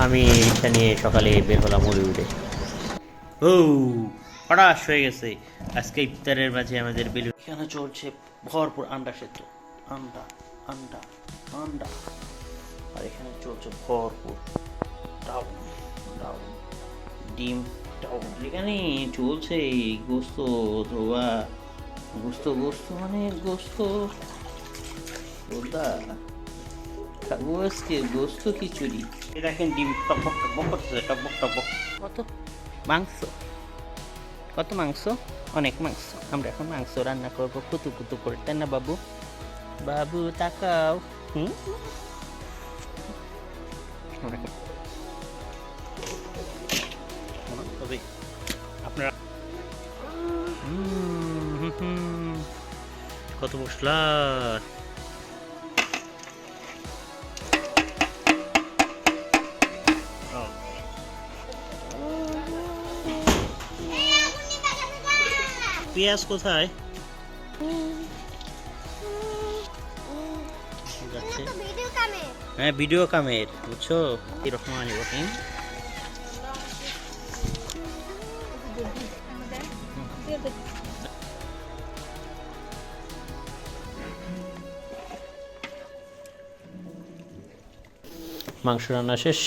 আমি রিক্সা নিয়ে সকালে বের হলাম হলিউডে। ও হঠাৎ হয়ে গেছে আজকে ইফতারের মাঝে আমাদের বেলুন এখানে চলছে ভরপুর আন্ডা সেদ্ধ। আন্ডা আন্ডা আন্ডা আর এখানে চলছে ভরপুর ডাউন ডাউন ডিম ডাউন। এখানে চলছে গোস্ত ধোয়া গোস্ত গোস্ত মানে গোস্ত ওদা খাবো আজকে গোস্ত খিচুড়ি। দেখেন ডিম টকবক টকবক করতেছে টকবক টকবক। কত মাংস কত মাংস অনেক মাংস। আমরা এখন মাংস রান্না করবো কুতু কুতু করে, তাই না বাবু? বাবু তাকাও। তবে আপনারা কত মশলা পেঁয়াজ কোথায় যাচ্ছে? হ্যাঁ ভিডিও কামের বুঝছো এরকম রহিম। মাংস রান্না শেষ,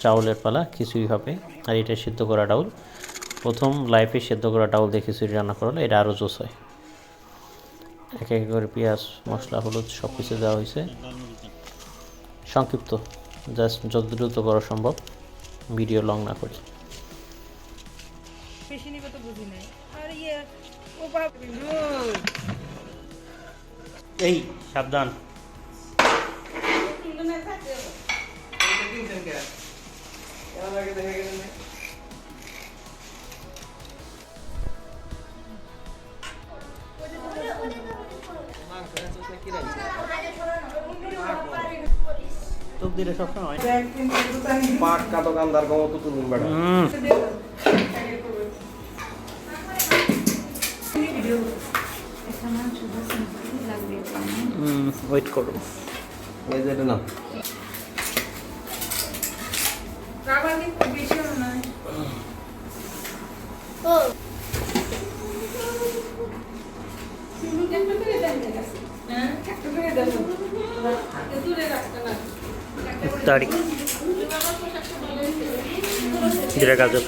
চাউলের পালা, খিচুড়ি হবে। আর এটা সিদ্ধ করা ডাউল, প্রথম লাইফে সিদ্ধ করা ডাউল দিয়ে খিচুড়ি রান্না করলে এটা আরও জোস হয়। এক এক করে পেঁয়াজ মশলা হলুদ সব কিছু দেওয়া হয়েছে। সংক্ষিপ্ত, জাস্ট যত দ্রুত করা সম্ভব, ভিডিও লং না করি। এই সাবধান। তোক দিলে সবসময় পাক্কা দোকানদার কত তুলুন বেড়া। ওয়েট করো। এই যে এটা না তারিখ জিরা গাজর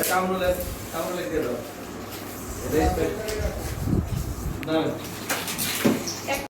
কামরুলে দিয়ে দাও।